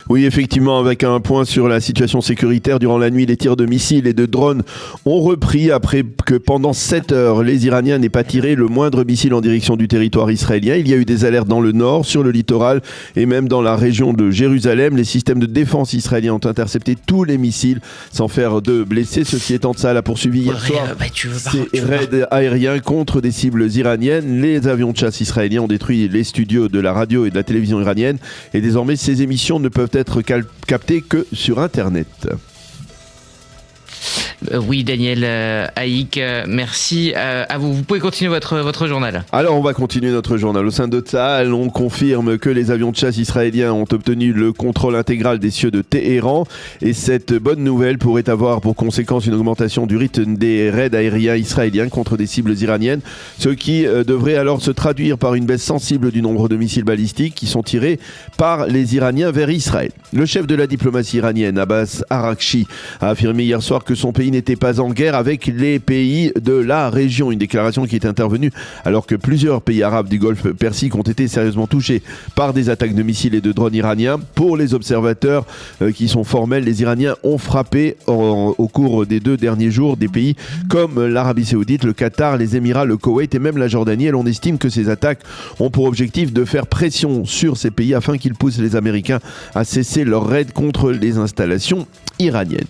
Oui, effectivement, avec un point sur la situation sécuritaire. Durant la nuit, les tirs de missiles et de drones ont repris après que pendant 7 heures, les Iraniens n'aient pas tiré le moindre missile en direction du territoire israélien. Il y a eu des alertes dans le nord, sur le littoral et même dans la région de Jérusalem. Les systèmes de défense israéliens ont intercepté tous les missiles sans faire de blessés. Ceci étant, Tsahal a poursuivi hier soir ces raids aériens contre des cibles iraniennes. Les avions de chasse israéliens ont détruit les studios de la radio et de la télévision iranienne et désormais ces émissions ne peuvent être captées que sur Internet. Oui, Daniel Haïk, merci à vous. Vous pouvez continuer votre journal. Alors, on va continuer notre journal. Au sein de Tsahal, on confirme que les avions de chasse israéliens ont obtenu le contrôle intégral des cieux de Téhéran. Et cette bonne nouvelle pourrait avoir pour conséquence une augmentation du rythme des raids aériens israéliens contre des cibles iraniennes, ce qui devrait alors se traduire par une baisse sensible du nombre de missiles balistiques qui sont tirés par les Iraniens vers Israël. Le chef de la diplomatie iranienne, Abbas Araghchi, a affirmé hier soir que son pays n'était pas en guerre avec les pays de la région. Une déclaration qui est intervenue alors que plusieurs pays arabes du Golfe Persique ont été sérieusement touchés par des attaques de missiles et de drones iraniens. Pour les observateurs qui sont formels, les Iraniens ont frappé au cours des 2 derniers jours des pays comme l'Arabie Saoudite, le Qatar, les Émirats, le Koweït et même la Jordanie. Et l'on estime que ces attaques ont pour objectif de faire pression sur ces pays afin qu'ils poussent les Américains à cesser leur raid contre les installations iraniennes.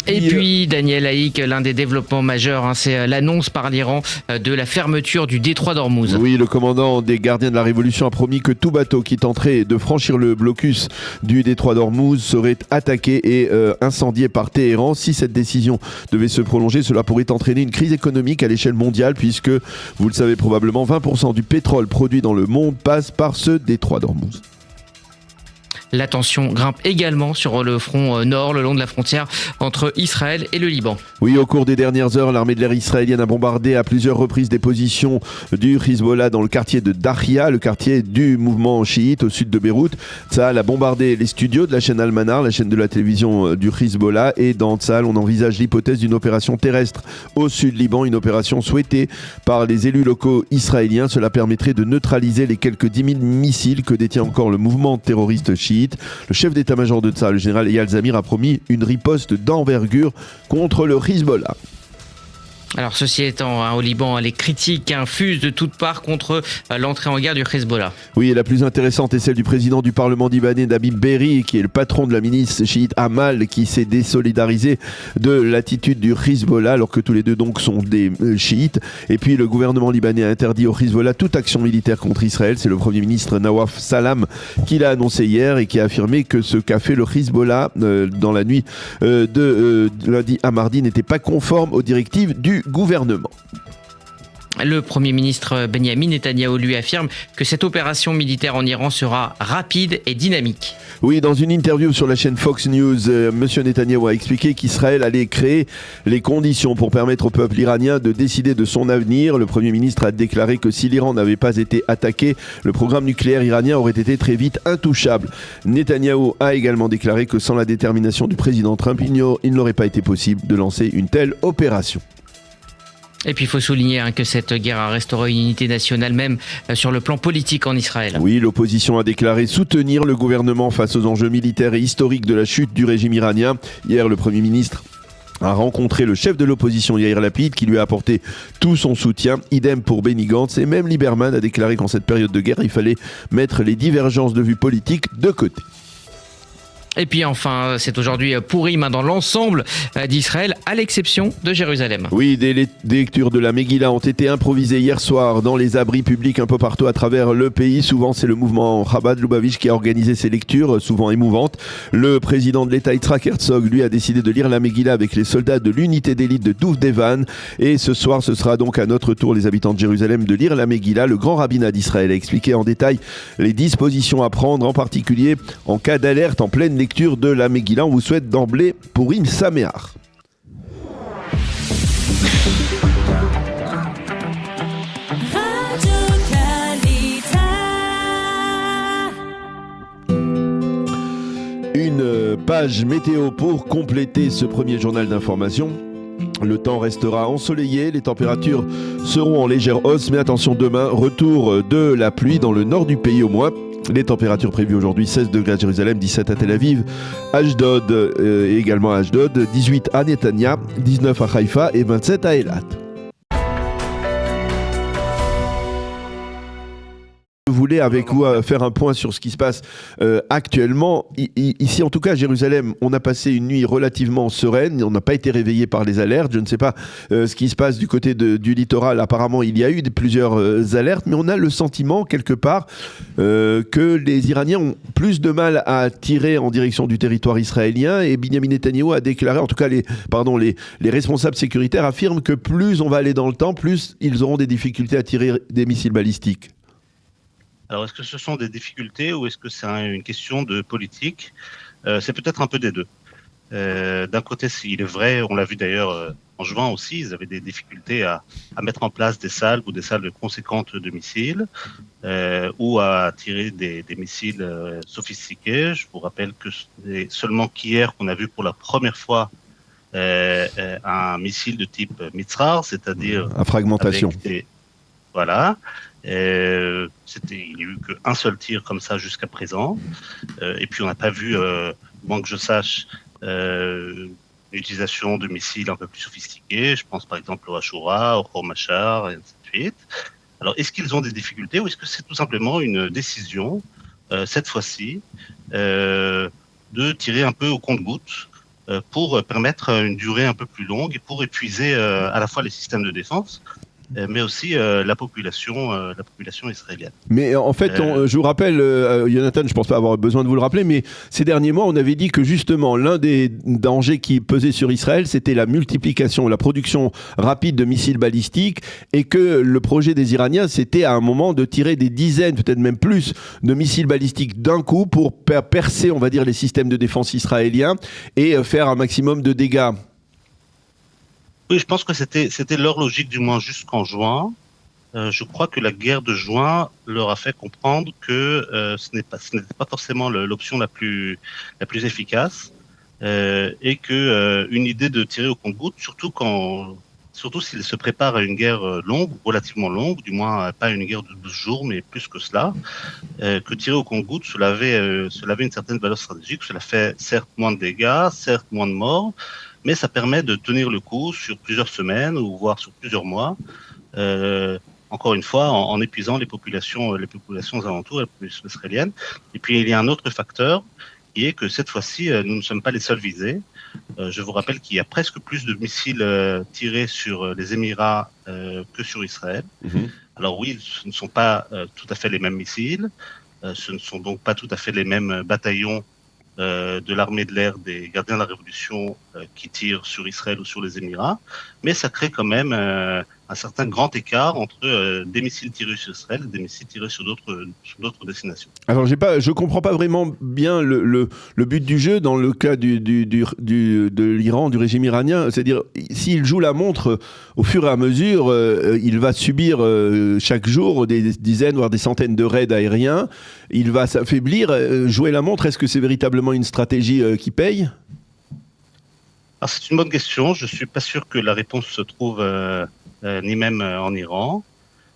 Et puis, Daniel Haïk, l'un des développements majeurs, c'est l'annonce par l'Iran de la fermeture du détroit d'Ormuz. Oui, le commandant des gardiens de la Révolution a promis que tout bateau qui tenterait de franchir le blocus du détroit d'Ormuz serait attaqué et incendié par Téhéran. Si cette décision devait se prolonger, cela pourrait entraîner une crise économique à l'échelle mondiale puisque, vous le savez probablement, 20% du pétrole produit dans le monde passe par ce détroit d'Ormuz. La tension grimpe également sur le front nord, le long de la frontière entre Israël et le Liban. Oui, au cours des dernières heures, l'armée de l'air israélienne a bombardé à plusieurs reprises des positions du Hezbollah dans le quartier de Dahia, le quartier du mouvement chiite au sud de Beyrouth. Tsahal a bombardé les studios de la chaîne Al-Manar, la chaîne de la télévision du Hezbollah. Et dans Tsahal, on envisage l'hypothèse d'une opération terrestre au sud Liban, une opération souhaitée par les élus locaux israéliens. Cela permettrait de neutraliser les quelques 10 000 missiles que détient encore le mouvement terroriste chiite. Le chef d'état-major de Tsahal, le général Eyal Zamir, a promis une riposte d'envergure contre le Hezbollah. Alors, ceci étant, au Liban, les critiques fusent de toutes parts contre l'entrée en guerre du Hezbollah. Oui, et la plus intéressante est celle du président du Parlement libanais, Nabih Berri, qui est le patron de la milice chiite Amal, qui s'est désolidarisé de l'attitude du Hezbollah, alors que tous les deux donc sont des chiites. Et puis, le gouvernement libanais a interdit au Hezbollah toute action militaire contre Israël. C'est le premier ministre Nawaf Salam qui l'a annoncé hier et qui a affirmé que ce qu'a fait le Hezbollah dans la nuit de lundi à mardi n'était pas conforme aux directives du gouvernement. Le Premier ministre Benyamin Netanyahou lui affirme que cette opération militaire en Iran sera rapide et dynamique. Oui, dans une interview sur la chaîne Fox News, M. Netanyahou a expliqué qu'Israël allait créer les conditions pour permettre au peuple iranien de décider de son avenir. Le Premier ministre a déclaré que si l'Iran n'avait pas été attaqué, le programme nucléaire iranien aurait été très vite intouchable. Netanyahou a également déclaré que sans la détermination du président Trump, il n'aurait pas été possible de lancer une telle opération. Et puis il faut souligner que cette guerre a restauré une unité nationale même sur le plan politique en Israël. Oui, l'opposition a déclaré soutenir le gouvernement face aux enjeux militaires et historiques de la chute du régime iranien. Hier, le Premier ministre a rencontré le chef de l'opposition Yair Lapid qui lui a apporté tout son soutien. Idem pour Benny Gantz et même Lieberman a déclaré qu'en cette période de guerre, il fallait mettre les divergences de vues politiques de côté. Et puis enfin, c'est aujourd'hui Pourim dans l'ensemble d'Israël, à l'exception de Jérusalem. Oui, des lectures de la Megillah ont été improvisées hier soir dans les abris publics un peu partout à travers le pays. Souvent, c'est le mouvement Chabad Lubavitch qui a organisé ces lectures, souvent émouvantes. Le président de l'État, Yitzhak Herzog, lui, a décidé de lire la Megillah avec les soldats de l'unité d'élite de Douvdevan. Et ce soir, ce sera donc à notre tour, les habitants de Jérusalem, de lire la Megillah. Le grand rabbinat d'Israël a expliqué en détail les dispositions à prendre, en particulier en cas d'alerte en pleine lecture de la Megillah. On vous souhaite d'emblée Pourim Sameach. Une page météo pour compléter ce premier journal d'information. Le temps restera ensoleillé, les températures seront en légère hausse, mais attention, demain, retour de la pluie dans le nord du pays au moins. Les températures prévues aujourd'hui, 16 degrés à Jérusalem, 17 à Tel Aviv, Ashdod et également à Ashdod, 18 à Netanya, 19 à Haïfa et 27 à Eilat. Je voulais avec vous faire un point sur ce qui se passe actuellement. Ici, en tout cas, à Jérusalem, on a passé une nuit relativement sereine. On n'a pas été réveillé par les alertes. Je ne sais pas ce qui se passe du côté du littoral. Apparemment, il y a eu plusieurs alertes, mais on a le sentiment, quelque part, que les Iraniens ont plus de mal à tirer en direction du territoire israélien. Et Benyamin Netanyahou a déclaré, en tout cas, les responsables sécuritaires affirment que plus on va aller dans le temps, plus ils auront des difficultés à tirer des missiles balistiques. Alors, est-ce que ce sont des difficultés ou est-ce que c'est une question de politique ? C'est peut-être un peu des deux. D'un côté, il est vrai, on l'a vu d'ailleurs en juin aussi, ils avaient des difficultés à mettre en place des salles ou des salles conséquentes de missiles ou à tirer des missiles sophistiqués. Je vous rappelle que c'est seulement qu'hier qu'on a vu pour la première fois un missile de type Mitzrar, c'est-à-dire à fragmentation. Voilà. Il n'y a eu qu'un seul tir comme ça jusqu'à présent. Et puis on n'a pas vu, moins que je sache, l'utilisation de missiles un peu plus sophistiqués. Je pense par exemple au Ashura, au Khor-Machar, et ainsi de suite. Alors est-ce qu'ils ont des difficultés ou est-ce que c'est tout simplement une décision, cette fois-ci, de tirer un peu au compte-gouttes pour permettre une durée un peu plus longue et pour épuiser à la fois les systèmes de défense, mais aussi la population israélienne. Mais en fait, je vous rappelle, Jonathan, je ne pense pas avoir besoin de vous le rappeler, mais ces derniers mois, on avait dit que justement, l'un des dangers qui pesait sur Israël, c'était la multiplication, la production rapide de missiles balistiques, et que le projet des Iraniens, c'était à un moment de tirer des dizaines, peut-être même plus, de missiles balistiques d'un coup pour percer, on va dire, les systèmes de défense israéliens et faire un maximum de dégâts. Oui, je pense que c'était leur logique, du moins jusqu'en juin. Je crois que la guerre de juin leur a fait comprendre que ce n'était pas forcément l'option la plus efficace et que une idée de tirer au compte-gouttes, surtout s'il se prépare à une guerre longue, relativement longue, du moins pas une guerre de 12 jours, mais plus que cela, que tirer au compte-gouttes, cela avait une certaine valeur stratégique. Cela fait certes moins de dégâts, certes moins de morts, mais ça permet de tenir le coup sur plusieurs semaines ou voire sur plusieurs mois, encore une fois, en épuisant les populations alentours, la population israélienne. Et puis, il y a un autre facteur qui est que cette fois-ci, nous ne sommes pas les seuls visés. Je vous rappelle qu'il y a presque plus de missiles tirés sur les Émirats que sur Israël. Mm-hmm. Alors oui, ce ne sont pas tout à fait les mêmes missiles, ce ne sont donc pas tout à fait les mêmes bataillons de l'armée de l'air des gardiens de la Révolution qui tirent sur Israël ou sur les Émirats, mais ça crée quand même un certain grand écart entre des missiles tirés sur Israël et des missiles tirés sur d'autres destinations. Alors je comprends pas vraiment bien le but du jeu dans le cas de l'Iran, du régime iranien. C'est-à-dire, s'il joue la montre au fur et à mesure, il va subir chaque jour des dizaines, voire des centaines de raids aériens. Il va s'affaiblir. Jouer la montre, est-ce que c'est véritablement une stratégie qui paye ? Alors, c'est une bonne question. Je ne suis pas sûr que la réponse se trouve ni même en Iran.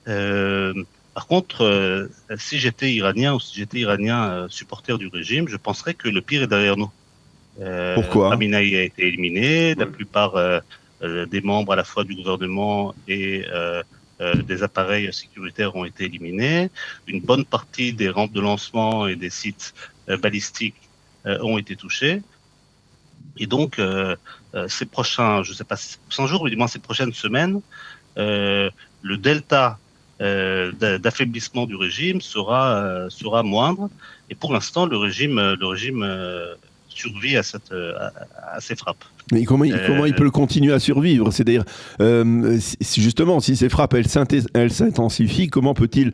Par contre, si j'étais iranien ou si j'étais iranien supporter du régime, je penserais que le pire est derrière nous. Pourquoi ? Khamenei a été éliminé, la plupart des membres à la fois du gouvernement et des appareils sécuritaires ont été éliminés. Une bonne partie des rampes de lancement et des sites balistiques ont été touchés. Et donc, ces prochains, je ne sais pas si c'est 100 jours, mais du moins ces prochaines semaines, le delta d'affaiblissement du régime sera moindre. Et pour l'instant, le régime survit à ces frappes. Mais comment il peut continuer à survivre ? C'est-à-dire, justement, si ces frappes elles s'intensifient, comment peut-il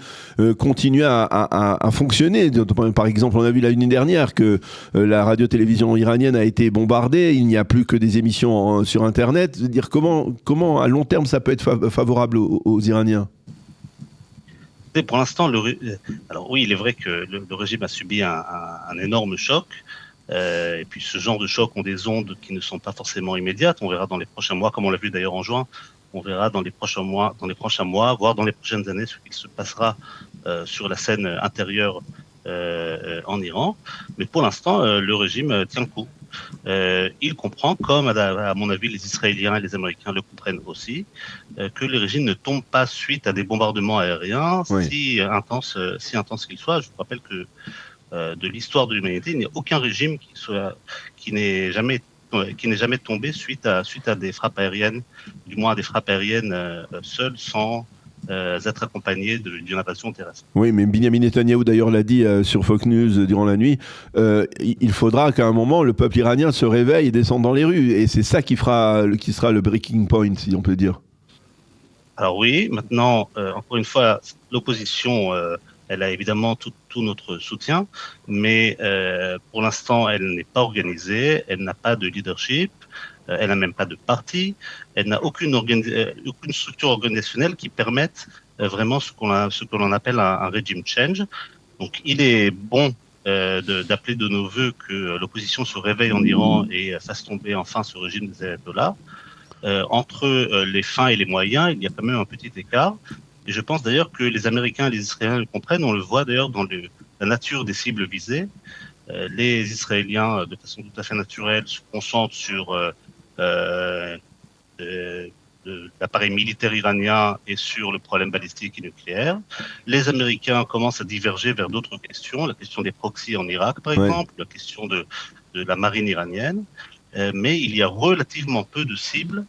continuer à fonctionner ? Par exemple, on a vu l'année dernière que la radio-télévision iranienne a été bombardée, il n'y a plus que des émissions sur Internet. C'est-à-dire, comment à long terme ça peut être favorable aux Iraniens ? Et pour l'instant, alors oui, il est vrai que le régime a subi un énorme choc. Et puis ce genre de chocs ont des ondes qui ne sont pas forcément immédiates. On verra dans les prochains mois, comme on l'a vu d'ailleurs en juin, on verra dans les prochains mois, voire dans les prochaines années, ce qu'il se passera sur la scène intérieure en Iran. Mais pour l'instant, le régime tient le coup. Il comprend, comme à mon avis les Israéliens et les Américains le comprennent aussi, que le régime ne tombe pas suite à des bombardements aériens, Oui. si intenses qu'ils soient. Je vous rappelle que de l'histoire de l'humanité, il n'y a aucun régime qui n'ait jamais tombé suite à des frappes aériennes, du moins à des frappes aériennes seules, sans être accompagnées d'une invasion terrestre. Oui, mais Benyamin Netanyahou d'ailleurs l'a dit sur Fox News durant la nuit, il faudra qu'à un moment le peuple iranien se réveille et descende dans les rues. Et c'est ça qui sera le breaking point, si on peut dire. Alors oui, maintenant, encore une fois, l'opposition, elle a évidemment tout notre soutien, mais pour l'instant, elle n'est pas organisée, elle n'a pas de leadership, elle n'a même pas de parti, elle n'a aucune structure organisationnelle qui permette vraiment ce que l'on appelle un regime change. Donc il est bon d'appeler de nos voeux que l'opposition se réveille en Iran et fasse tomber enfin ce régime des ayatollahs. Entre les fins et les moyens, il y a quand même un petit écart. Et je pense d'ailleurs que les Américains et les Israéliens le comprennent. On le voit d'ailleurs dans la nature des cibles visées. Les Israéliens, de façon tout à fait naturelle, se concentrent sur l'appareil militaire iranien et sur le problème balistique et nucléaire. Les Américains commencent à diverger vers d'autres questions, la question des proxys en Irak, par exemple, la question de la marine iranienne. Mais il y a relativement peu de cibles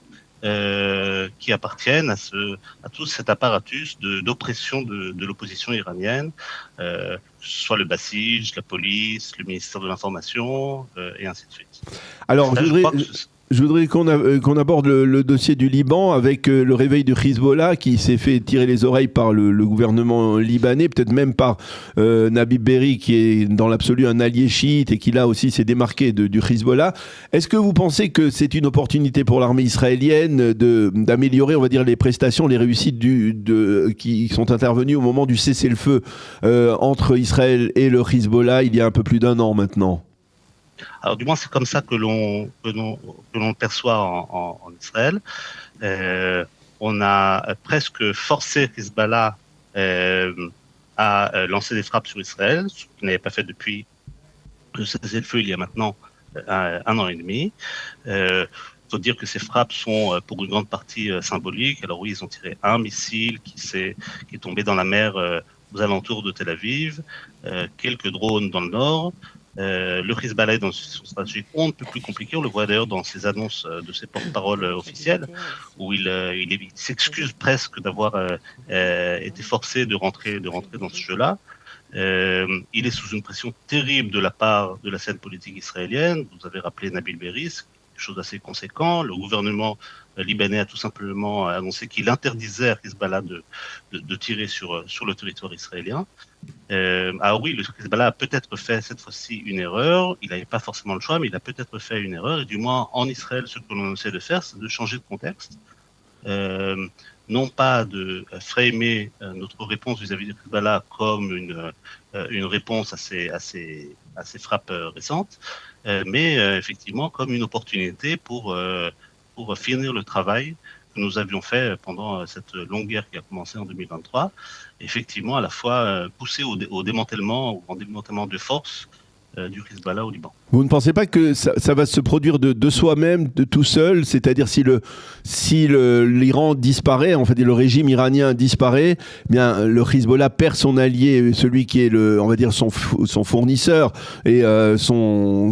qui appartiennent à tout cet apparatus d'oppression de l'opposition iranienne, que ce soit le Basij, la police, le ministère de l'Information, et ainsi de suite. Alors, je voudrais qu'on aborde le dossier du Liban avec le réveil du Hezbollah qui s'est fait tirer les oreilles par le gouvernement libanais, peut-être même par Nabih Berri qui est dans l'absolu un allié chiite et qui là aussi s'est démarqué du Hezbollah. Est-ce que vous pensez que c'est une opportunité pour l'armée israélienne d'améliorer, on va dire, les prestations, les réussites qui sont intervenues au moment du cessez-le-feu entre Israël et le Hezbollah il y a un peu plus d'un an maintenant? Alors du moins c'est comme ça que l'on perçoit en Israël. On a presque forcé Hezbollah à lancer des frappes sur Israël, ce qu'il n'avait pas fait depuis le cessez-le-feu il y a maintenant un an et demi. Il faut dire que ces frappes sont pour une grande partie symboliques. Alors oui, ils ont tiré un missile qui est tombé dans la mer aux alentours de Tel Aviv, quelques drones dans le nord. Le Hezbollah est dans une stratégie on ne peut plus compliquée. On le voit d'ailleurs dans ses annonces de ses porte-paroles officiels, où il s'excuse presque d'avoir été forcé de rentrer dans ce jeu-là. Il est sous une pression terrible de la part de la scène politique israélienne. Vous avez rappelé Nabih Berri, quelque chose d'assez conséquent. Le gouvernement libanais a tout simplement annoncé qu'il interdisait à Hezbollah de tirer sur le territoire israélien. Ah oui, le Hezbollah a peut-être fait cette fois-ci une erreur. Il n'avait pas forcément le choix, mais il a peut-être fait une erreur. Et du moins, en Israël, ce que l'on essaie de faire, c'est de changer de contexte. Non pas de framer notre réponse vis-à-vis du Hezbollah comme une réponse à ces frappes récentes, mais effectivement comme une opportunité pour finir le travail que nous avions fait pendant cette longue guerre qui a commencé en 2023, effectivement à la fois pousser au démantèlement ou en démantèlement de force du Hezbollah au Liban. Vous ne pensez pas que ça va se produire de soi-même, de tout seul, c'est-à-dire si l'Iran disparaît, en fait, le régime iranien disparaît, eh bien le Hezbollah perd son allié, celui qui est on va dire son fournisseur et son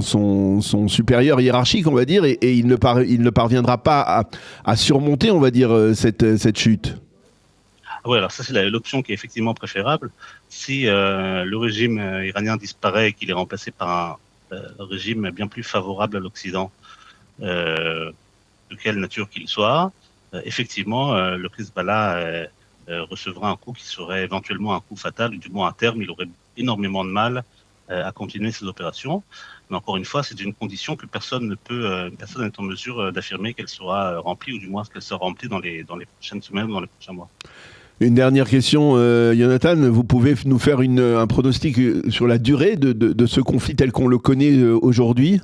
supérieur hiérarchique, on va dire, et il ne parviendra pas à surmonter, on va dire, cette chute. Oui, alors ça c'est l'option qui est effectivement préférable. Si le régime iranien disparaît et qu'il est remplacé par un régime bien plus favorable à l'Occident, de quelle nature qu'il soit, effectivement le Hezbollah recevra un coup qui serait éventuellement un coup fatal, ou du moins à terme il aurait énormément de mal à continuer ses opérations. Mais encore une fois, c'est une condition que personne n'est en mesure d'affirmer qu'elle sera remplie, ou du moins qu'elle sera remplie dans les prochaines semaines ou dans les prochains mois. Une dernière question, Jonathan, vous pouvez nous faire un pronostic sur la durée de ce conflit tel qu'on le connaît aujourd'hui?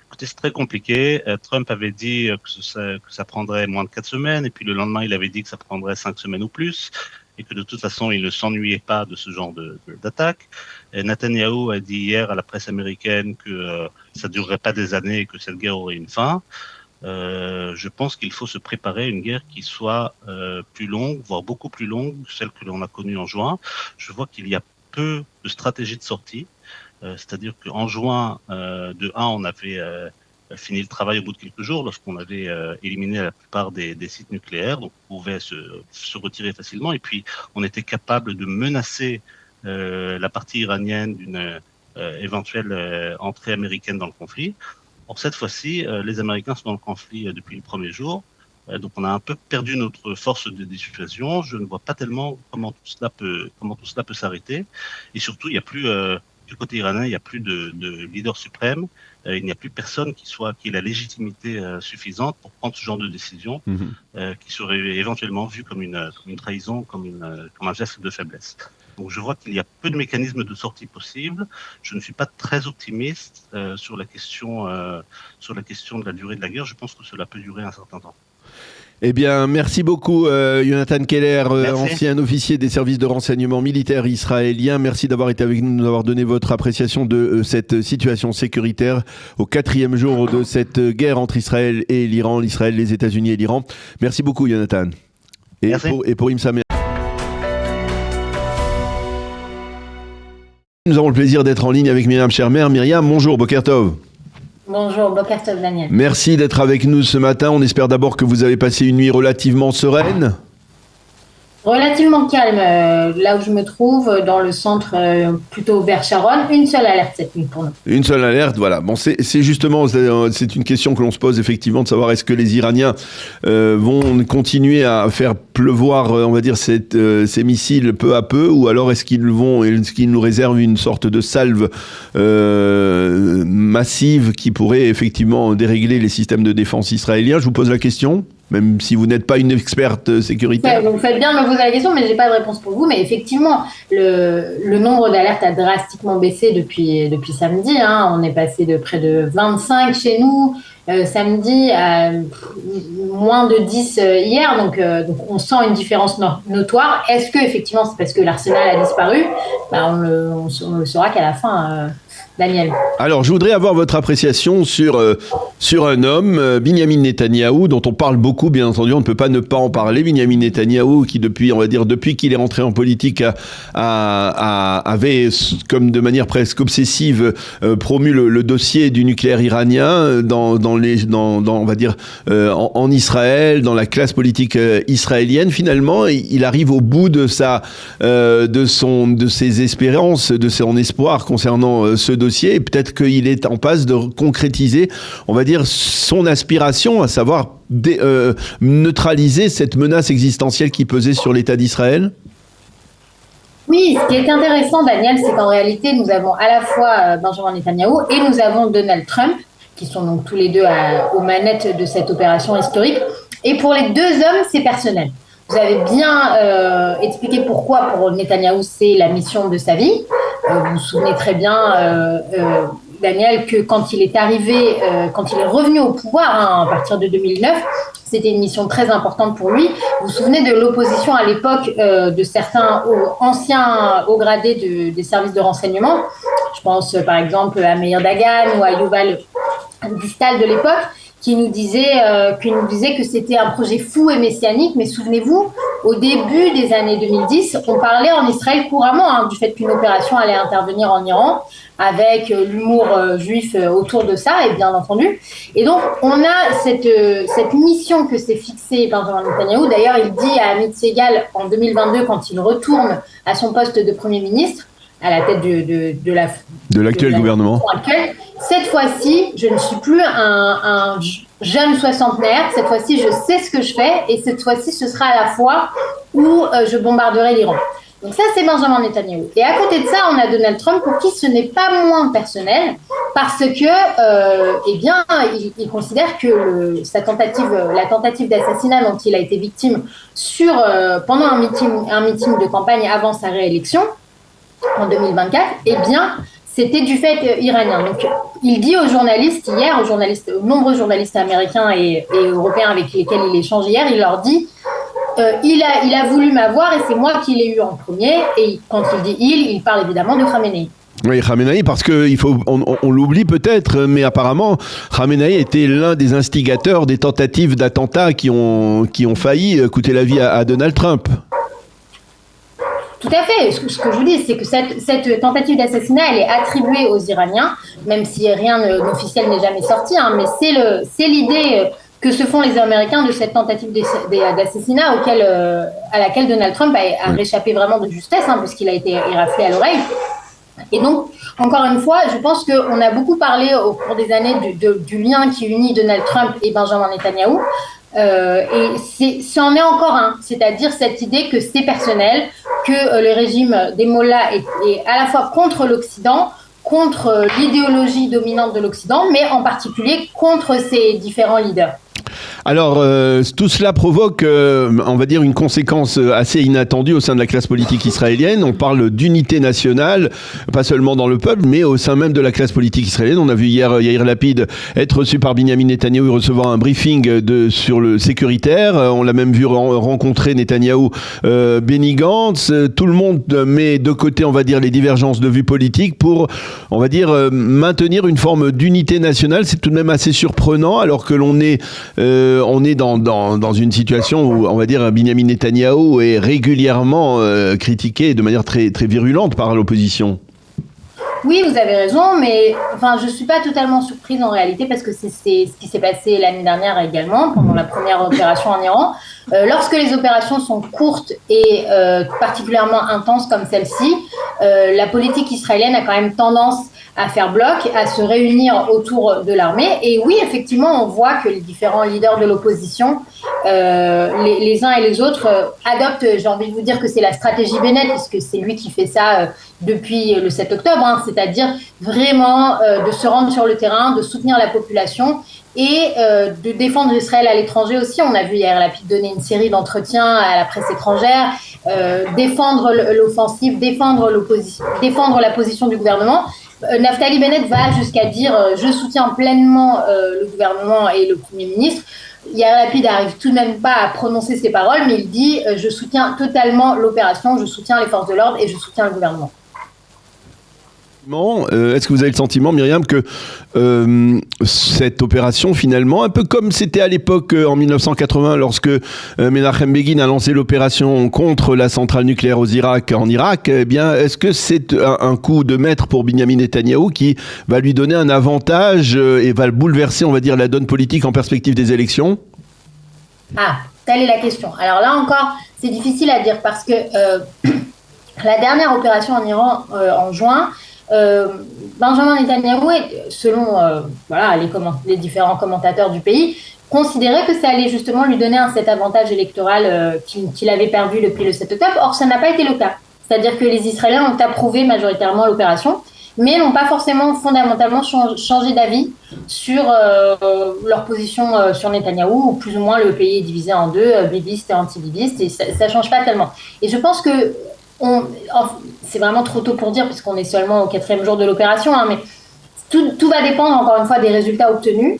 Écoutez, c'est très compliqué. Trump avait dit que ça prendrait moins de 4 semaines, et puis le lendemain, il avait dit que ça prendrait 5 semaines ou plus. et que de toute façon, il ne s'ennuyait pas de ce genre d'attaque. Netanyahou a dit hier à la presse américaine que ça ne durerait pas des années et que cette guerre aurait une fin. Je pense qu'il faut se préparer à une guerre qui soit plus longue, voire beaucoup plus longue que celle que l'on a connue en juin. Je vois qu'il y a peu de stratégies de sortie. C'est-à-dire qu'en juin, on avait fini le travail au bout de quelques jours lorsqu'on avait éliminé la plupart des sites nucléaires, donc on pouvait se retirer facilement. Et puis, on était capable de menacer la partie iranienne d'une éventuelle entrée américaine dans le conflit. Or, cette fois-ci, les Américains sont dans le conflit depuis le premier jour. Donc, on a un peu perdu notre force de dissuasion. Je ne vois pas tellement comment tout cela peut s'arrêter. Et surtout, il n'y a plus du côté iranien, il n'y a plus de leader suprême. Il n'y a plus personne qui ait la légitimité suffisante pour prendre ce genre de décision, qui serait éventuellement vue comme une trahison, comme un geste de faiblesse. Donc je vois qu'il y a peu de mécanismes de sortie possibles. Je ne suis pas très optimiste sur la question de la durée de la guerre. Je pense que cela peut durer un certain temps. Eh bien, merci beaucoup, Jonathan Keller, ancien officier des services de renseignement militaire israélien. Merci d'avoir été avec nous, de nous avoir donné votre appréciation de cette situation sécuritaire au 4e jour de cette guerre entre Israël et l'Iran, l'Israël, les États-Unis et l'Iran. Merci beaucoup, Jonathan. Et pour Imsamer. Nous avons le plaisir d'être en ligne avec Myriam Shermer. Myriam, bonjour, Boker Tov. Bonjour, Boker Tov, Daniel. Merci d'être avec nous ce matin. On espère d'abord que vous avez passé une nuit relativement sereine. Relativement calme, là où je me trouve, dans le centre, plutôt vers Sharon. Une seule alerte cette nuit pour nous. Une seule alerte, voilà. Bon, c'est justement, c'est une question que l'on se pose effectivement, de savoir est-ce que les Iraniens vont continuer à faire pleuvoir, on va dire, ces missiles peu à peu, ou alors est-ce qu'ils nous réservent une sorte de salve massive qui pourrait effectivement dérégler les systèmes de défense israéliens? Je vous pose la question. Même si vous n'êtes pas une experte sécuritaire. Vous faites bien de me poser la question, mais je n'ai pas de réponse pour vous. Mais effectivement, le nombre d'alertes a drastiquement baissé depuis samedi. On est passé de près de 25 chez nous samedi à moins de 10 hier. Donc on sent une différence notoire. Est-ce que effectivement c'est parce que l'arsenal a disparu? On le saura qu'à la fin. Daniel. Alors, je voudrais avoir votre appréciation sur un homme, Binyamin Netanyahou, dont on parle beaucoup, bien entendu, on ne peut pas ne pas en parler. Binyamin Netanyahou, qui depuis qu'il est rentré en politique, avait, comme de manière presque obsessive, promu le dossier du nucléaire iranien en Israël, dans la classe politique israélienne. Finalement, il arrive au bout de ses espérances, de son espoir concernant ce dossier, et peut-être qu'il est en passe de concrétiser, on va dire, son aspiration, à savoir neutraliser cette menace existentielle qui pesait sur l'État d'Israël. Oui, ce qui est intéressant, Daniel, c'est qu'en réalité, nous avons à la fois Benjamin Netanyahou et nous avons Donald Trump, qui sont donc tous les deux aux manettes de cette opération historique. Et pour les deux hommes, c'est personnel. Vous avez bien expliqué pourquoi pour Netanyahou c'est la mission de sa vie. Vous vous souvenez très bien, Daniel, que quand il est arrivé, quand il est revenu au pouvoir à partir de 2009, c'était une mission très importante pour lui. Vous vous souvenez de l'opposition à l'époque de certains anciens hauts gradés des services de renseignement. Je pense par exemple à Meir Dagan ou à Yuval Distal de l'époque, qui nous disait que c'était un projet fou et messianique. Mais souvenez-vous, au début des années 2010, on parlait en Israël couramment du fait qu'une opération allait intervenir en Iran, avec l'humour juif autour de ça, et bien entendu. Et donc, on a cette mission que s'est fixée Benjamin Netanyahou. D'ailleurs, il dit à Amit Segal en 2022, quand il retourne à son poste de Premier ministre, à la tête de l'actuel gouvernement. Cette fois-ci, je ne suis plus un jeune soixantenaire. Cette fois-ci, je sais ce que je fais. Et cette fois-ci, ce sera à la fois où je bombarderai l'Iran. Donc ça, c'est Benjamin Netanyahou. Et à côté de ça, on a Donald Trump, pour qui ce n'est pas moins personnel, parce que, il considère que la tentative d'assassinat dont il a été victime pendant un meeting de campagne avant sa réélection, en 2024, c'était du fait iranien. Donc, il dit aux journalistes hier, aux nombreux journalistes américains et européens avec lesquels il échange hier, il leur dit il a voulu m'avoir et c'est moi qui l'ai eu en premier. Et quand il dit il parle évidemment de Khamenei. Oui, Khamenei, parce qu'on l'oublie peut-être, mais apparemment, Khamenei était l'un des instigateurs des tentatives d'attentats qui ont failli coûter la vie à Donald Trump. Tout à fait. Ce que je vous dis, c'est que cette tentative d'assassinat, elle est attribuée aux Iraniens, même si rien d'officiel n'est jamais sorti, hein, mais c'est l'idée que se font les Américains de cette tentative d'assassinat à laquelle Donald Trump a réchappé vraiment de justesse, hein, puisqu'il a été éraflé à l'oreille. Et donc, encore une fois, je pense qu'on a beaucoup parlé au cours des années du lien qui unit Donald Trump et Benjamin Netanyahou. Et c'en est encore un, c'est-à-dire cette idée que c'est personnel, que le régime des mollahs est à la fois contre l'Occident, contre l'idéologie dominante de l'Occident, mais en particulier contre ses différents leaders. Alors, tout cela provoque, on va dire, une conséquence assez inattendue au sein de la classe politique israélienne. On parle d'unité nationale, pas seulement dans le peuple, mais au sein même de la classe politique israélienne. On a vu hier Yair Lapid être reçu par Binyamin Netanyahou et recevoir un briefing sur le sécuritaire. On l'a même vu rencontrer Netanyahou, Benny Gantz. Tout le monde met de côté, on va dire, les divergences de vue politique pour, on va dire, maintenir une forme d'unité nationale. C'est tout de même assez surprenant, alors que on est dans une situation où, on va dire, Binyamin Netanyahou est régulièrement critiqué de manière très, très virulente par l'opposition. Oui, vous avez raison, mais je ne suis pas totalement surprise en réalité parce que c'est ce qui s'est passé l'année dernière également, pendant la première opération en Iran. Lorsque les opérations sont courtes et particulièrement intenses comme celle-ci, la politique israélienne a quand même tendance à faire bloc, à se réunir autour de l'armée. Et oui, effectivement, on voit que les différents leaders de l'opposition, les uns et les autres, adoptent, j'ai envie de vous dire que c'est la stratégie Bennett, puisque c'est lui qui fait ça depuis le 7 octobre, hein, c'est-à-dire vraiment de se rendre sur le terrain, de soutenir la population et de défendre Israël à l'étranger aussi. On a vu Yair Lapid donner une série d'entretiens à la presse étrangère, défendre l'offensive, défendre la position du gouvernement. Naftali Bennett va jusqu'à dire je soutiens pleinement le gouvernement et le Premier ministre. Yair Lapid n'arrive tout de même pas à prononcer ces paroles, mais il dit je soutiens totalement l'opération, je soutiens les forces de l'ordre et je soutiens le gouvernement. Est-ce que vous avez le sentiment, Myriam, que cette opération, finalement, un peu comme c'était à l'époque en 1980, lorsque Menachem Begin a lancé l'opération contre la centrale nucléaire en Irak, eh bien, est-ce que c'est un coup de maître pour Binyamin Netanyahou qui va lui donner un avantage et va bouleverser, on va dire, la donne politique en perspective des élections ? Ah, telle est la question. Alors là encore, c'est difficile à dire parce que la dernière opération en Iran en juin, Benjamin Netanyahou, selon les différents commentateurs du pays, considérait que ça allait justement lui donner cet avantage électoral qu'il avait perdu depuis le 7 octobre. Or, ça n'a pas été le cas. C'est-à-dire que les Israéliens ont approuvé majoritairement l'opération, mais n'ont pas forcément fondamentalement changé d'avis sur leur position sur Netanyahou, où plus ou moins le pays est divisé en deux, bibiste et anti-bibiste, et ça ne change pas tellement. Et je pense que c'est vraiment trop tôt pour dire, puisqu'on est seulement au 4e jour de l'opération, hein, mais tout va dépendre, encore une fois, des résultats obtenus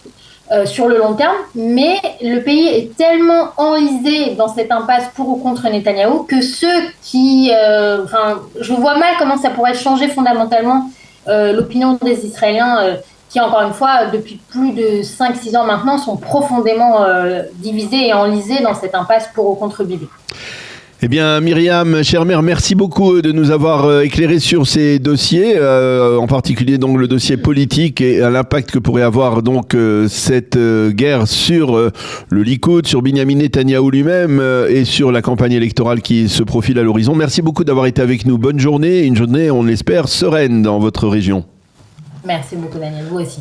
sur le long terme. Mais le pays est tellement enlisé dans cette impasse pour ou contre Netanyahou que ceux qui... je vois mal comment ça pourrait changer fondamentalement l'opinion des Israéliens qui, encore une fois, depuis plus de 5-6 ans maintenant, sont profondément divisés et enlisés dans cette impasse pour ou contre Bibi. Eh bien, Myriam Shermer, merci beaucoup de nous avoir éclairé sur ces dossiers, en particulier donc le dossier politique et l'impact que pourrait avoir donc cette guerre sur le Likoud, sur Binyamin Netanyahou lui-même et sur la campagne électorale qui se profile à l'horizon. Merci beaucoup d'avoir été avec nous. Bonne journée, une journée, on l'espère, sereine dans votre région. Merci beaucoup, Daniel. Vous aussi.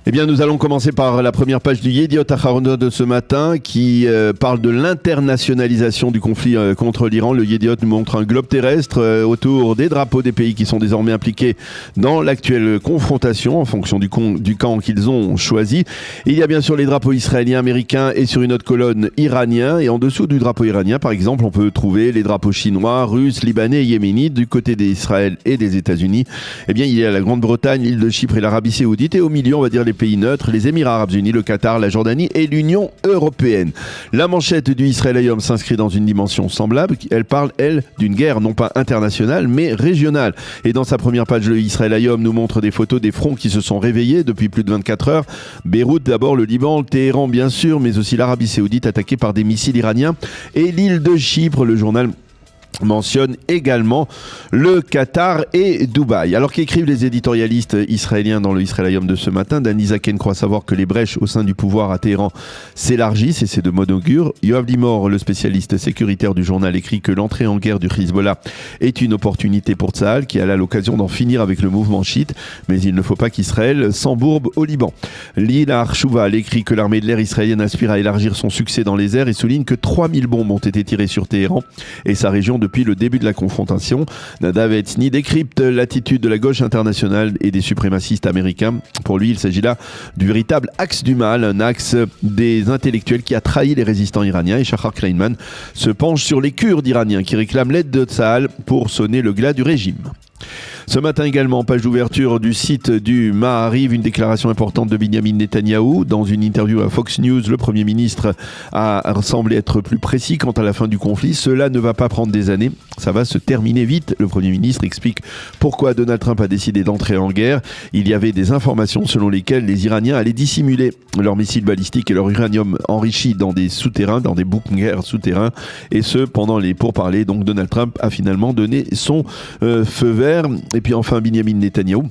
Eh bien, nous allons commencer par la première page du Yediot Aharonot de ce matin qui parle de l'internationalisation du conflit contre l'Iran. Le Yediot nous montre un globe terrestre autour des drapeaux des pays qui sont désormais impliqués dans l'actuelle confrontation en fonction du camp qu'ils ont choisi. Il y a bien sûr les drapeaux israéliens, américains et sur une autre colonne iranien. Et en dessous du drapeau iranien, par exemple, on peut trouver les drapeaux chinois, russes, libanais et yéménites. Du côté d'Israël et des États-Unis, eh bien, il y a la Grande-Bretagne, l'île de Chypre et l'Arabie Saoudite. Et au milieu, on va dire les pays neutres, les Émirats arabes unis, le Qatar, la Jordanie et l'Union européenne. La manchette du Israël Hayom s'inscrit dans une dimension semblable. Elle parle, elle, d'une guerre non pas internationale, mais régionale. Et dans sa première page, le Israël Hayom nous montre des photos des fronts qui se sont réveillés depuis plus de 24 heures. Beyrouth d'abord, le Liban, le Téhéran bien sûr, mais aussi l'Arabie Saoudite attaquée par des missiles iraniens et l'île de Chypre. Le journal mentionne également le Qatar et Dubaï. Alors qu'écrivent les éditorialistes israéliens dans le Israël Hayom de ce matin, Dani Zaken croit savoir que les brèches au sein du pouvoir à Téhéran s'élargissent et c'est de mode augure. Yoav Limor, le spécialiste sécuritaire du journal, écrit que l'entrée en guerre du Hezbollah est une opportunité pour Tsahal qui a là l'occasion d'en finir avec le mouvement chiite, mais il ne faut pas qu'Israël s'embourbe au Liban. Lila Archouval écrit que l'armée de l'air israélienne aspire à élargir son succès dans les airs et souligne que 3000 bombes ont été tirées sur Téhéran et sa région depuis le début de la confrontation. Nadav Etzni décrypte l'attitude de la gauche internationale et des suprémacistes américains. Pour lui, il s'agit là du véritable axe du mal, un axe des intellectuels qui a trahi les résistants iraniens. Et Shahar Kleinman se penche sur les Kurdes iraniens qui réclament l'aide de Tsahal pour sonner le glas du régime. Ce matin également, page d'ouverture du site du Ma'ariv, une déclaration importante de Binyamin Netanyahou. Dans une interview à Fox News, le Premier ministre a semblé être plus précis quant à la fin du conflit. Cela ne va pas prendre des années, ça va se terminer vite. Le Premier ministre explique pourquoi Donald Trump a décidé d'entrer en guerre. Il y avait des informations selon lesquelles les Iraniens allaient dissimuler leurs missiles balistiques et leur uranium enrichi dans des souterrains, dans des bunkers souterrains. Et ce, pendant les pourparlers. Donc Donald Trump a finalement donné son feu vert. Et puis enfin, Binyamin Netanyahou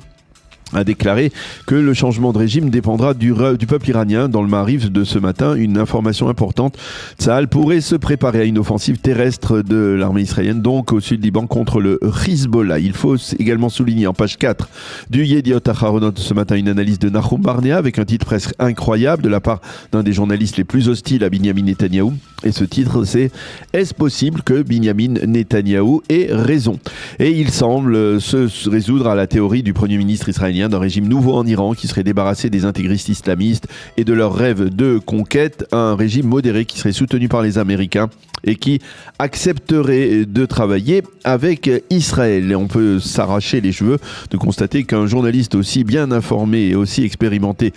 a déclaré que le changement de régime dépendra du peuple iranien. Dans le Ma'ariv de ce matin, une information importante. Tsahal pourrait se préparer à une offensive terrestre de l'armée israélienne, donc au sud Liban, contre le Hezbollah. Il faut également souligner en page 4 du Yediot Aharonot ce matin une analyse de Nahum Barnea avec un titre presque incroyable de la part d'un des journalistes les plus hostiles à Binyamin Netanyahou. Et ce titre, c'est « Est-ce possible que Binyamin Netanyahou ait raison ?» Et il semble se résoudre à la théorie du Premier ministre israélien d'un régime nouveau en Iran qui serait débarrassé des intégristes islamistes et de leur rêve de conquête, un régime modéré qui serait soutenu par les Américains et qui accepterait de travailler avec Israël. Et on peut s'arracher les cheveux de constater qu'un journaliste aussi bien informé et aussi expérimenté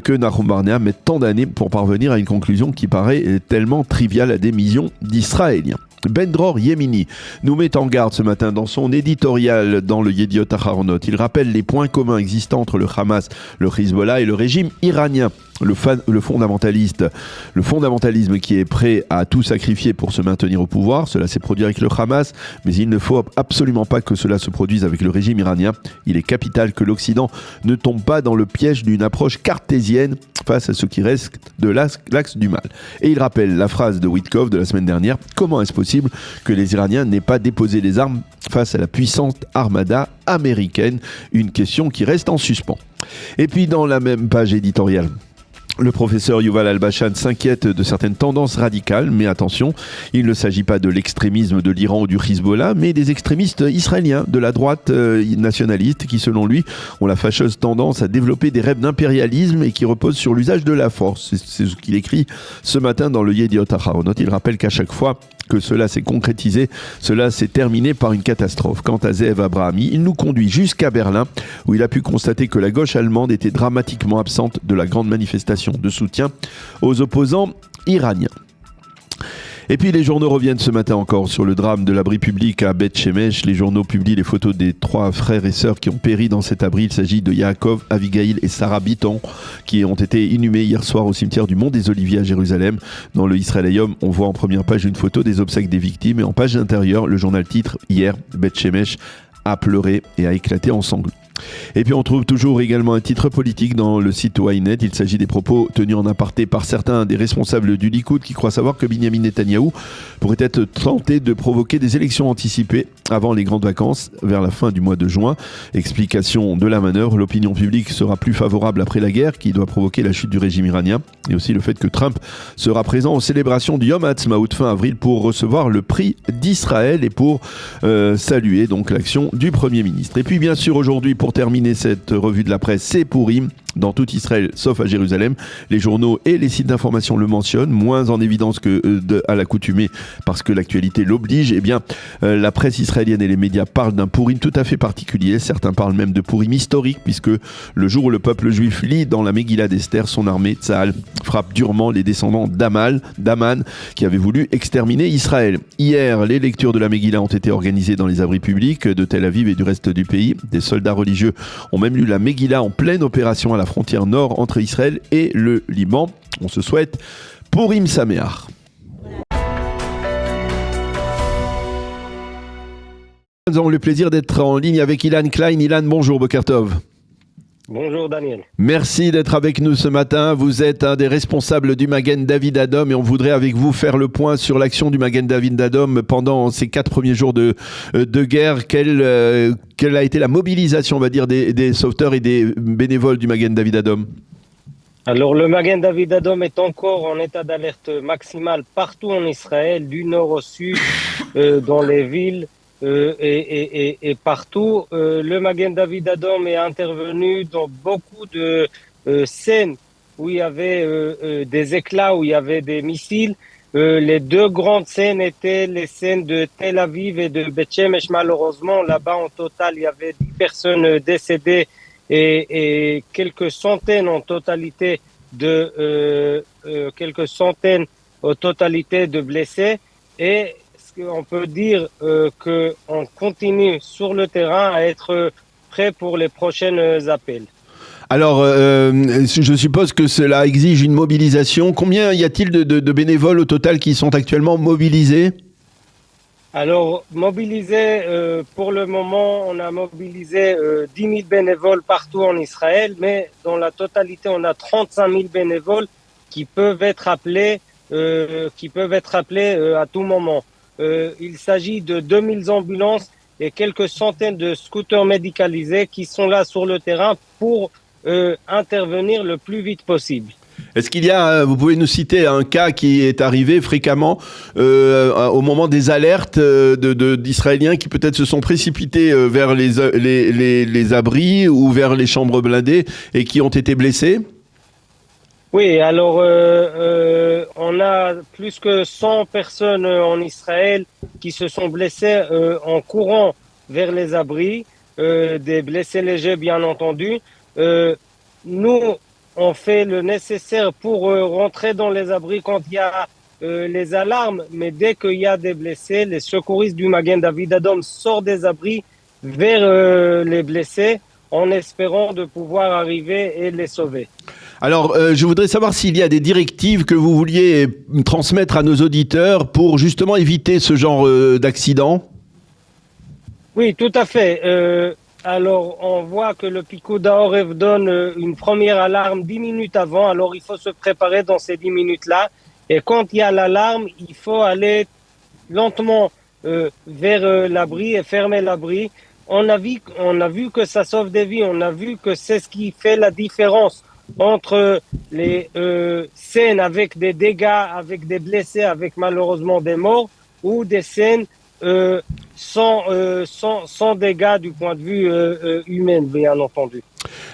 que Nahum Barnea met tant d'années pour parvenir à une conclusion qui paraît tellement triviale à des millions d'Israéliens. Ben Dror Yemini nous met en garde ce matin dans son éditorial dans le Yediot Aharonot. Il rappelle les points communs existants entre le Hamas, le Hezbollah et le régime iranien. Le fondamentalisme qui est prêt à tout sacrifier pour se maintenir au pouvoir, cela s'est produit avec le Hamas, mais il ne faut absolument pas que cela se produise avec le régime iranien. Il est capital que l'Occident ne tombe pas dans le piège d'une approche cartésienne face à ce qui reste de l'axe du mal. Et il rappelle la phrase de Witkoff de la semaine dernière: comment est-ce possible que les Iraniens n'aient pas déposé les armes face à la puissante armada américaine? Une question qui reste en suspens. Et puis dans la même page éditoriale, le professeur Yuval Albashan s'inquiète de certaines tendances radicales, mais attention, il ne s'agit pas de l'extrémisme de l'Iran ou du Hezbollah, mais des extrémistes israéliens de la droite nationaliste qui, selon lui, ont la fâcheuse tendance à développer des rêves d'impérialisme et qui reposent sur l'usage de la force. C'est ce qu'il écrit ce matin dans le Yediot Aharonot. Il rappelle qu'à chaque fois que cela s'est concrétisé, cela s'est terminé par une catastrophe. Quant à Zeev Abrahami, il nous conduit jusqu'à Berlin, où il a pu constater que la gauche allemande était dramatiquement absente de la grande manifestation de soutien aux opposants iraniens. Et puis les journaux reviennent ce matin encore sur le drame de l'abri public à Beth Shemesh. Les journaux publient les photos des 3 frères et sœurs qui ont péri dans cet abri. Il s'agit de Yaakov, Avigail et Sarah Biton qui ont été inhumés hier soir au cimetière du Mont des Oliviers à Jérusalem. Dans le Israël Hayom, on voit en première page une photo des obsèques des victimes et en page d'intérieur, le journal titre hier, Beth Shemesh a pleuré et a éclaté en sanglots. Et puis on trouve toujours également un titre politique dans le site Ynet. Il s'agit des propos tenus en aparté par certains des responsables du Likoud qui croient savoir que Binyamin Netanyahou pourrait être tenté de provoquer des élections anticipées avant les grandes vacances vers la fin du mois de juin. Explication de la manœuvre: l'opinion publique sera plus favorable après la guerre qui doit provoquer la chute du régime iranien, et aussi le fait que Trump sera présent aux célébrations du Yom Ha'atzmaut fin avril pour recevoir le prix d'Israël et pour saluer donc l'action du Premier ministre. Et puis bien sûr aujourd'hui, pour terminer cette revue de la presse, c'est Pourim. dans tout Israël, sauf à Jérusalem. Les journaux et les sites d'information le mentionnent, moins en évidence que à l'accoutumée, parce que l'actualité l'oblige. Eh bien, la presse israélienne et les médias parlent d'un Pourim tout à fait particulier. Certains parlent même de Pourim historique, puisque le jour où le peuple juif lit dans la Megillah d'Esther, son armée, Tsahal, frappe durement les descendants d'Aman, qui avait voulu exterminer Israël. Hier, les lectures de la Megillah ont été organisées dans les abris publics de Tel Aviv et du reste du pays. Des soldats religieux ont même lu la Megillah en pleine opération à la frontière nord entre Israël et le Liban. On se souhaite Pourim Sameach. Nous avons le plaisir d'être en ligne avec Ilan Klein. Ilan, bonjour, Boker Tov. Bonjour Daniel. Merci d'être avec nous ce matin. Vous êtes un des responsables du Magen David Adom et on voudrait avec vous faire le point sur l'action du Magen David Adom pendant ces 4 premiers jours de guerre. Quelle a été la mobilisation, on va dire, des sauveteurs et des bénévoles du Magen David Adom? Alors le Magen David Adom est encore en état d'alerte maximale partout en Israël, du nord au sud, dans les villes. Et partout, le Magen David Adom est intervenu dans beaucoup de scènes où il y avait des éclats, où il y avait des missiles. Les 2 grandes scènes étaient les scènes de Tel Aviv et de Beth Shemesh. Malheureusement, là-bas, en total, il y avait 10 personnes décédées et quelques centaines en totalité de blessés. Et on peut dire qu'on continue sur le terrain à être prêt pour les prochains appels. Alors, je suppose que cela exige une mobilisation. Combien y a-t-il de bénévoles au total qui sont actuellement mobilisés? Alors, mobilisés, pour le moment, on a mobilisé 10 000 bénévoles partout en Israël, mais dans la totalité, on a 35 000 bénévoles qui peuvent être appelés à tout moment. Il s'agit de 2000 ambulances et quelques centaines de scooters médicalisés qui sont là sur le terrain pour intervenir le plus vite possible. Est-ce qu'il y a, vous pouvez nous citer un cas qui est arrivé fréquemment au moment des alertes d'Israéliens qui peut-être se sont précipités vers les abris ou vers les chambres blindées et qui ont été blessés? Oui, alors on a plus que 100 personnes en Israël qui se sont blessées en courant vers les abris, des blessés légers bien entendu. Nous, on fait le nécessaire pour rentrer dans les abris quand il y a les alarmes, mais dès qu'il y a des blessés, les secouristes du Magen David Adom sortent des abris vers les blessés en espérant de pouvoir arriver et les sauver. Alors, je voudrais savoir s'il y a des directives que vous vouliez transmettre à nos auditeurs pour justement éviter ce genre d'accident. Oui, tout à fait. Alors, on voit que le Pikoud HaOref donne une première alarme 10 minutes avant. Alors, il faut se préparer dans ces 10 minutes-là. Et quand il y a l'alarme, il faut aller lentement vers l'abri et fermer l'abri. On a vu que ça sauve des vies. On a vu que c'est ce qui fait la différence entre les scènes avec des dégâts, avec des blessés, avec malheureusement des morts, ou des scènes sans dégâts du point de vue humain, bien entendu.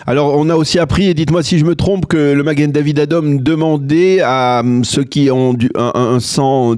Alors, on a aussi appris, et dites-moi si je me trompe, que le Magen David Adom demandait à ceux qui ont un sang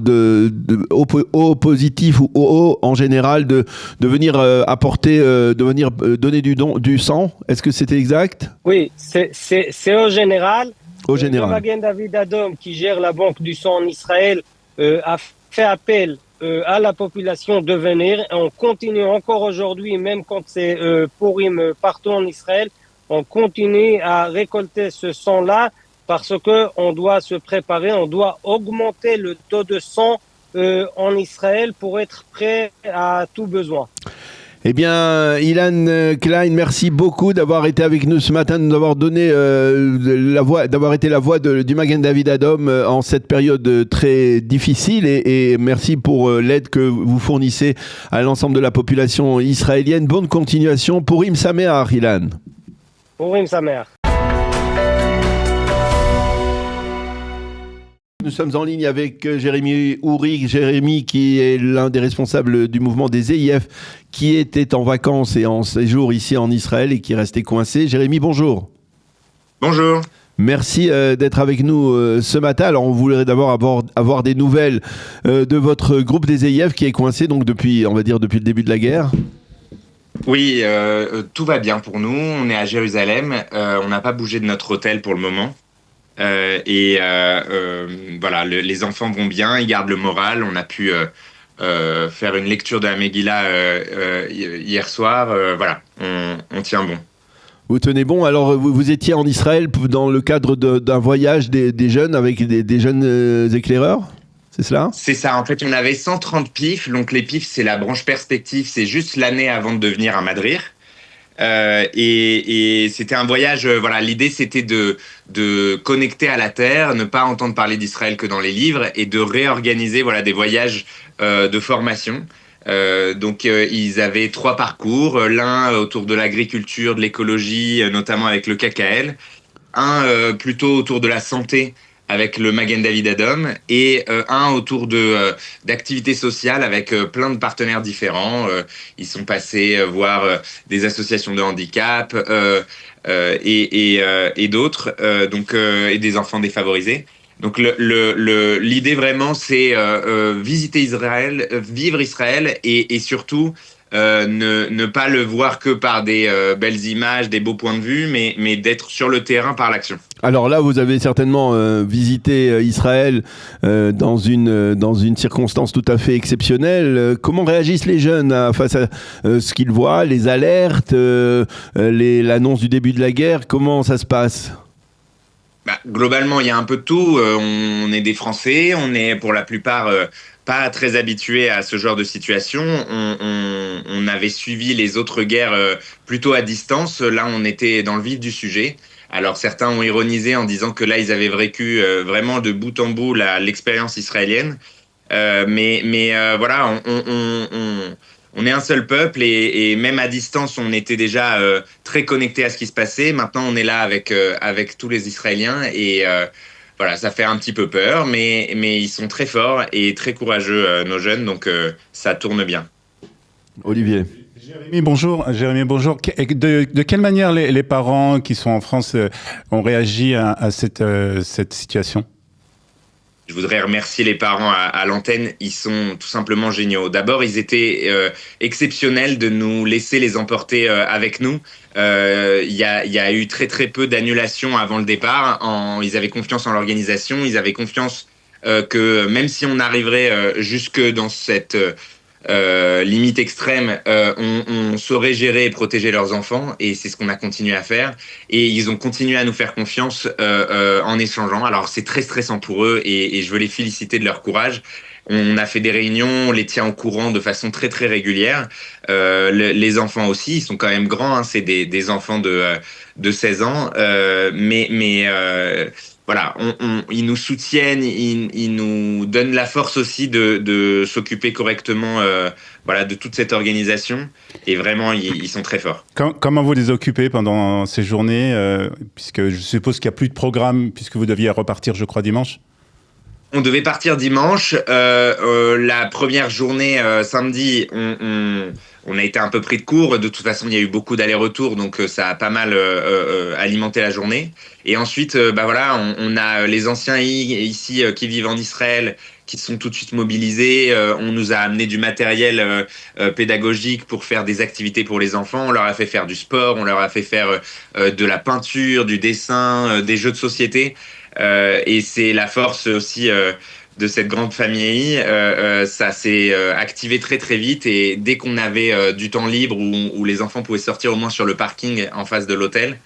O positif ou O en général de venir apporter, de venir donner du sang. Est-ce que c'était exact? Oui, c'est au général. Au général. Le Magen David Adom, qui gère la banque du sang en Israël, a fait appel à la population de venir. On continue encore aujourd'hui, même quand c'est Pourim partout en Israël, on continue à récolter ce sang-là parce que on doit se préparer, on doit augmenter le taux de sang en Israël pour être prêt à tout besoin. Eh bien, Ilan Klein, merci beaucoup d'avoir été avec nous ce matin, de nous avoir donné d'avoir été la voix du Magen David Adom en cette période très difficile et merci pour l'aide que vous fournissez à l'ensemble de la population israélienne. Bonne continuation. Pourim Sameach, Ilan. Pourim Sameach. Nous sommes en ligne avec Jérémy Houry. Jérémy qui est l'un des responsables du mouvement des EIF qui était en vacances et en séjour ici en Israël et qui est resté coincé. Jérémy, bonjour. Bonjour. Merci d'être avec nous ce matin. Alors, on voudrait d'abord avoir des nouvelles de votre groupe des EIF qui est coincé donc depuis le début de la guerre. Oui, tout va bien pour nous. On est à Jérusalem. On n'a pas bougé de notre hôtel pour le moment. Voilà, les enfants vont bien, ils gardent le moral. On a pu faire une lecture de la Megillah hier soir. Voilà, on tient bon. Vous tenez bon. Alors, vous étiez en Israël dans le cadre d'un voyage des jeunes avec des jeunes éclaireurs, c'est cela ? C'est ça. En fait, on avait 130 PIF. Donc, les PIF, c'est la branche perspective. C'est juste l'année avant de devenir un Madrir. Et c'était un voyage. Voilà, l'idée, c'était de connecter à la terre, ne pas entendre parler d'Israël que dans les livres et de réorganiser des voyages de formation. Donc ils avaient 3 parcours, l'un autour de l'agriculture, de l'écologie, notamment avec le KKL, un plutôt autour de la santé avec le Magen David Adom et un autour d'activités sociales avec plein de partenaires différents. Ils sont passés voir des associations de handicap et d'autres, et des enfants défavorisés. Donc l'idée vraiment, c'est visiter Israël, vivre Israël et surtout ne pas le voir que par des belles images, des beaux points de vue, mais d'être sur le terrain par l'action. Alors là, vous avez certainement visité Israël dans une circonstance tout à fait exceptionnelle. Comment réagissent les jeunes face à ce qu'ils voient, les alertes, l'annonce du début de la guerre? Comment ça se passe ? Globalement, il y a un peu de tout. On est des Français, on est pour la plupart pas très habitués à ce genre de situation. On avait suivi les autres guerres plutôt à distance. Là, on était dans le vif du sujet. Alors certains ont ironisé en disant que là, ils avaient vécu vraiment de bout en bout l'expérience israélienne. Voilà, on est un seul peuple et même à distance, on était déjà très connectés à ce qui se passait. Maintenant, on est là avec tous les Israéliens et voilà, ça fait un petit peu peur, mais ils sont très forts et très courageux, nos jeunes, donc ça tourne bien. Olivier. Jérémy, bonjour. De quelle manière les parents qui sont en France ont réagi à cette situation ? Je voudrais remercier les parents à l'antenne, ils sont tout simplement géniaux. D'abord, ils étaient exceptionnels de nous laisser les emporter avec nous. Il y a eu très très peu d'annulations avant le départ. Ils avaient confiance en l'organisation, ils avaient confiance que même si on arriverait jusque dans cette limite extrême, on saurait gérer et protéger leurs enfants et c'est ce qu'on a continué à faire et ils ont continué à nous faire confiance en échangeant. Alors c'est très stressant pour eux et je veux les féliciter de leur courage. On a fait des réunions, on les tient au courant de façon très très régulière. Les enfants aussi, ils sont quand même grands, hein, c'est des enfants de 16 ans, voilà, ils nous soutiennent, ils nous donnent la force aussi de s'occuper correctement de toute cette organisation. Et vraiment, ils sont très forts. Comment vous les occupez pendant ces journées puisque je suppose qu'il n'y a plus de programme, puisque vous deviez repartir, je crois, dimanche ? On devait partir dimanche. La première journée, samedi, on a été un peu pris de court. De toute façon, il y a eu beaucoup d'allers-retours, donc ça a pas mal alimenté la journée. Et ensuite, on a les anciens ici qui vivent en Israël, qui sont tout de suite mobilisés. On nous a amené du matériel pédagogique pour faire des activités pour les enfants. On leur a fait faire du sport, on leur a fait faire de la peinture, du dessin, des jeux de société. Et c'est la force aussi de cette grande famille. Ça s'est activé très très vite et dès qu'on avait du temps libre où les enfants pouvaient sortir au moins sur le parking en face de l'hôtel,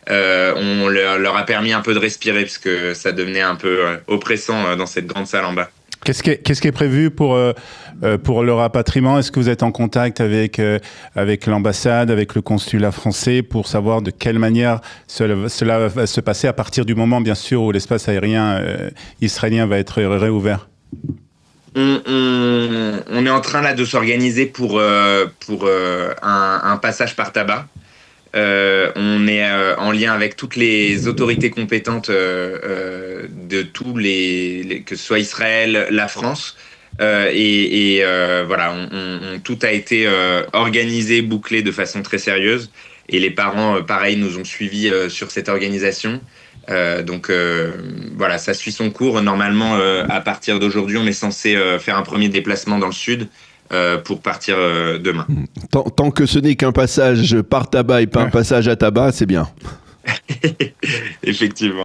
on leur a permis un peu de respirer parce que ça devenait un peu oppressant dans cette grande salle en bas. Qu'est-ce qui est prévu pour le rapatriement ? Est-ce que vous êtes en contact avec l'ambassade, avec le consulat français pour savoir de quelle manière cela va se passer à partir du moment, bien sûr, où l'espace aérien israélien va être réouvert ? On est en train là de s'organiser pour un passage par tabac. On est en lien avec toutes les autorités compétentes de tous que ce soit Israël, la France, voilà, tout a été organisé, bouclé de façon très sérieuse. et les parents, pareil, nous ont suivis sur cette organisation. Donc voilà, ça suit son cours. Normalement, à partir d'aujourd'hui, on est censé faire un premier déplacement dans le sud pour partir demain. Tant que ce n'est qu'un passage par tabac et pas un passage à tabac, c'est bien. Effectivement.